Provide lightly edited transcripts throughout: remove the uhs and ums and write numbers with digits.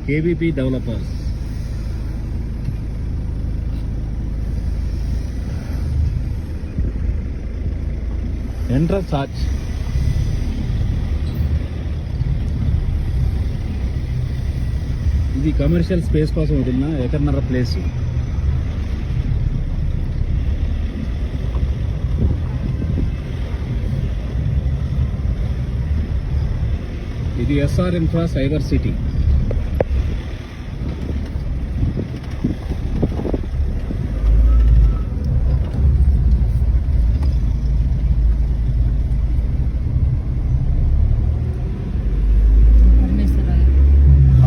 KBP Developers. Entrance arch. ఇది commercial space కోసం వదిలిన ఎకర్నర ప్లేస్. ఇది SR Infra Cyber City.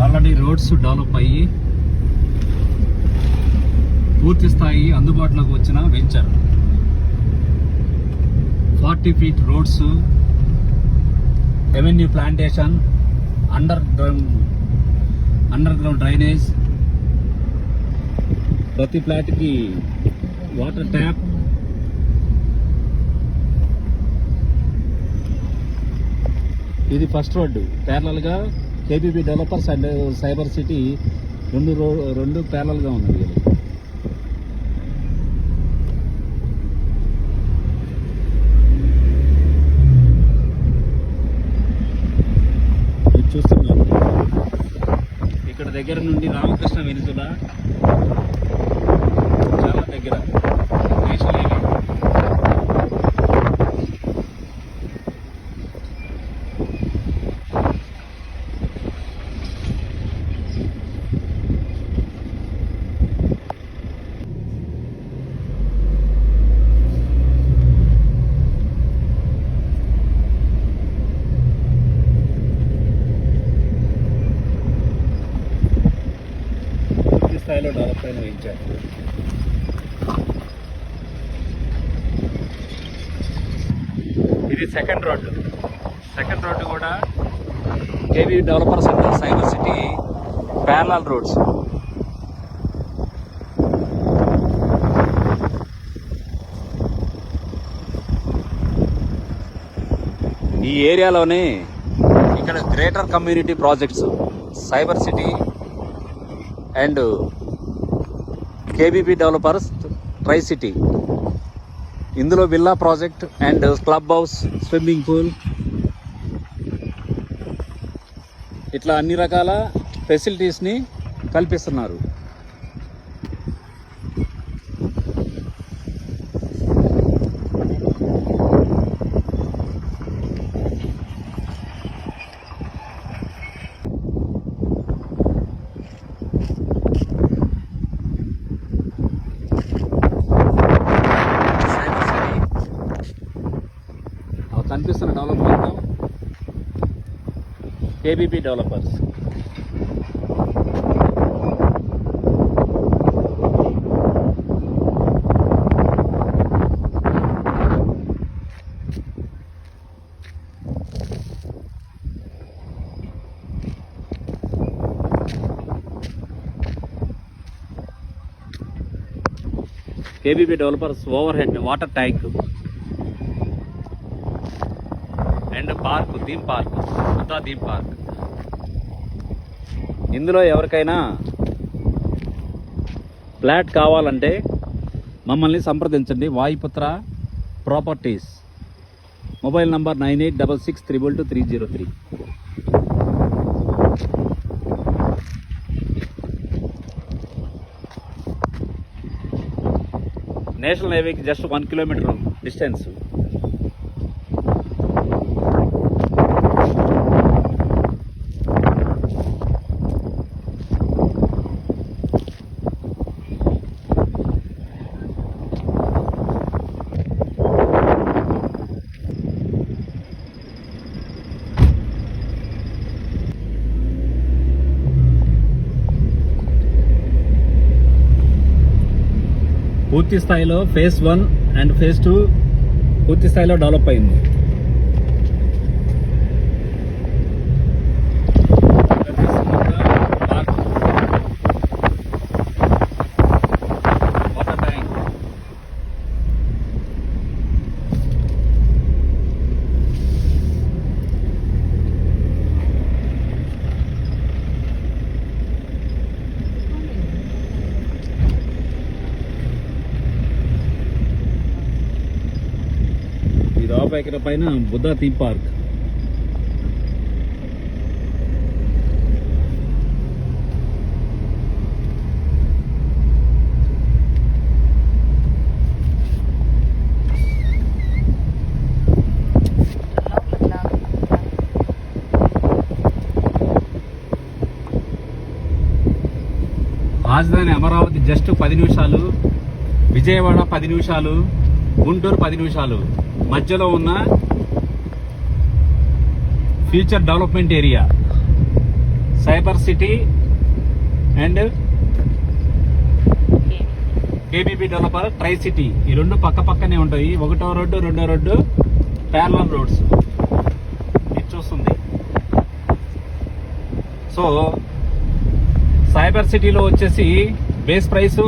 Already roads develop అయ్యి పూర్తి స్థాయి అందుబాటులోకి వచ్చిన venture. 40 feet roads, revenue plantation, under ground drainage, ప్రతి ఫ్లాట్కి వాటర్ ట్యాప్. ఇది ఫస్ట్ రోడ్డు. ప్యారలల్గా KBP developers and cyber city రెండు ప్యారలల్గా ఉన్నది. చూస్తున్నాం ఇక్కడ దగ్గర నుండి రామకృష్ణ వెనుజుల చాలా దగ్గర. National highway. స్థాయిలో డెవలప్ అయిన వెంచర్. ఇది సెకండ్ రోడ్డు కూడా KBP developers and cyber city parallel roads. ఈ ఏరియాలోనే ఇక్కడ greater community projects, cyber city and KBP developers tri city. ఇందులో villa project and club house, swimming pool, ఇట్లా అన్ని రకాల ఫెసిలిటీస్ని కల్పిస్తున్నారు. కనిపిస్తున్న development KBP developers. KBP developers over head water tank and park, theme park, ఉతా థీమ్ పార్క్. ఇందులో ఎవరికైనా ఫ్లాట్ కావాలంటే మమ్మల్ని సంప్రదించండి. Vayuputra properties. Mobile number 9866222303. National హైవేకి జస్ట్ 1 kilometer డిస్టెన్స్. పూర్తి స్థాయిలో phase 1 అండ్ phase 2 పూర్తి స్థాయిలో డెవలప్ అయింది. 5 ఎకరాల పైన బుద్ధా థీమ్ పార్క్. రాజధాని అమరావతి జస్ట్ 10 నిమిషాలు, విజయవాడ 10 నిమిషాలు, గుంటూరు 10 నిమిషాలు మధ్యలో ఉన్న future development area cyber city and KBB developer try city. ఈ రెండు పక్క పక్కనే ఉంటాయి. ఒకటో రోడ్డు, రెండో రోడ్డు ప్యారలల్ రోడ్స్ ఇది చూస్తుంది. సో సైబర్ సిటీలో వచ్చేసి base price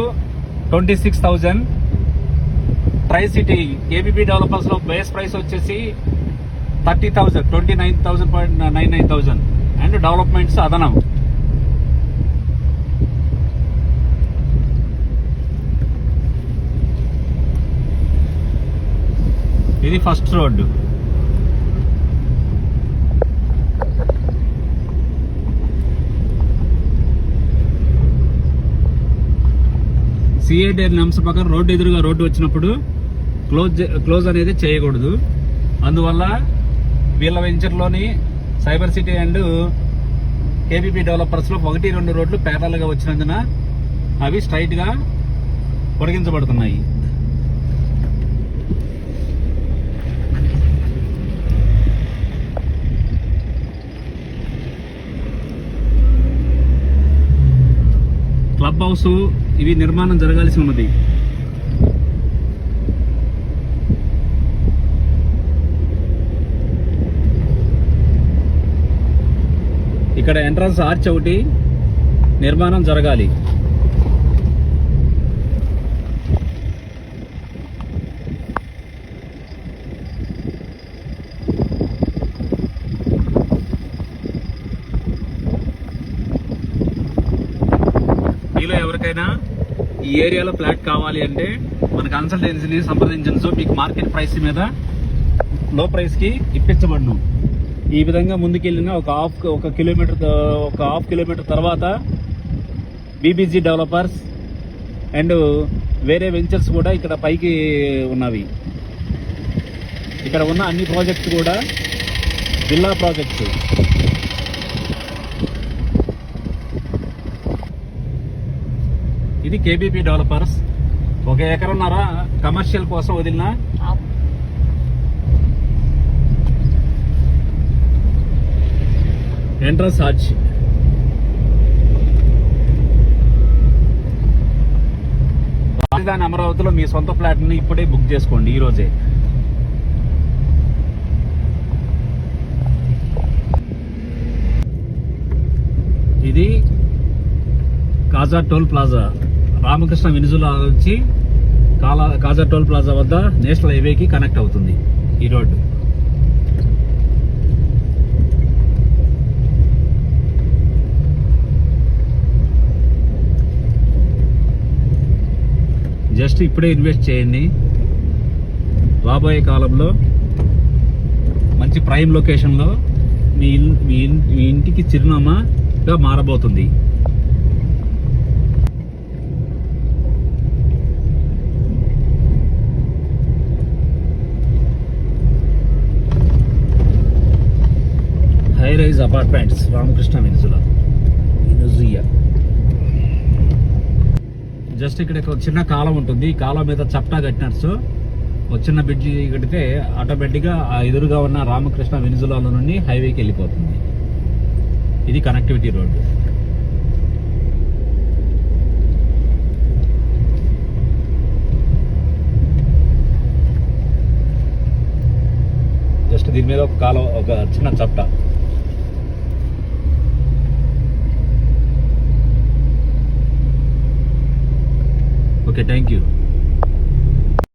26,000. Try city KBB developers లో బేస్ ప్రైస్ వచ్చేసి 30,000, 29,000 అండ్ డెవలప్మెంట్స్ అదనం. ఇది ఫస్ట్ రోడ్డు. సిఐడి అంశం ప్రకారం రోడ్డు ఎదురుగా రోడ్డు వచ్చినప్పుడు క్లోజ్ అనేది చేయకూడదు. అందువల్ల వీళ్ళ వెంచర్లోని సైబర్ సిటీ అండ్ కేబీబీ డెవలపర్స్లో 1-2 రోడ్లు ప్యారలల్గా వచ్చినందున అవి స్ట్రైట్గా పొడిగించబడుతున్నాయి. క్లబ్ హౌస్ ఇవి నిర్మాణం జరగాల్సి ఉన్నది. ఇక్కడ ఎంట్రన్స్ ఆర్చ్ ఒకటి నిర్మాణం జరగాలి. మీలో ఎవరికైనా ఈ ఏరియాలో ఫ్లాట్ కావాలి అంటే మన కన్సల్టెన్సీని సంప్రదించండి. సో మీకు మార్కెట్ ప్రైస్ మీద లో ప్రైస్కి ఇప్పించబడను. ఈ విధంగా ముందుకెళ్ళిన ఒక హాఫ్ కిలోమీటర్ తర్వాత బీబీజీ డెవలపర్స్ అండ్ వేరే వెంచర్స్ కూడా ఇక్కడ పైకి ఉన్నవి. ఇక్కడ ఉన్న అన్ని ప్రాజెక్ట్స్ కూడా విల్లా ప్రాజెక్ట్స్. ఇది కేబీబీ డెవలపర్స్ 1 ఎకరన్నర కమర్షియల్ కోసం వదిలిన ఎంట్రన్స్ ఆర్చ్. రాజధాని అమరావతిలో మీ సొంత ఫ్లాట్ని ఇప్పుడే బుక్ చేసుకోండి ఈ రోజే. ఇది కాజా టోల్ ప్లాజా. రామకృష్ణ వెనిజులా నుంచి కాజా టోల్ ప్లాజా వద్ద నేషనల్ హైవేకి కనెక్ట్ అవుతుంది ఈ రోడ్డు. జస్ట్ ఇప్పుడే ఇన్వెస్ట్ చేయండి. రాబోయే కాలంలో మంచి ప్రైమ్ లొకేషన్లో మీ ఇంటికి చిరునామాగా మారబోతుంది. High rise apartments Ramakrishna Venezuela. Just ఇక్కడ ఒక చిన్న కాలం ఉంటుంది. ఈ కాలం మీద చప్టా కట్టినట్టు ఒక చిన్న బ్రిడ్జి కడితే ఆటోమేటిక్గా ఆ ఎదురుగా ఉన్న రామకృష్ణ వెనిజులాలో నుండి హైవేకి వెళ్ళిపోతుంది. ఇది కనెక్టివిటీ రోడ్డు. జస్ట్ దీని మీద ఒక కాలం, ఒక చిన్న చప్టా. Okay, thank you.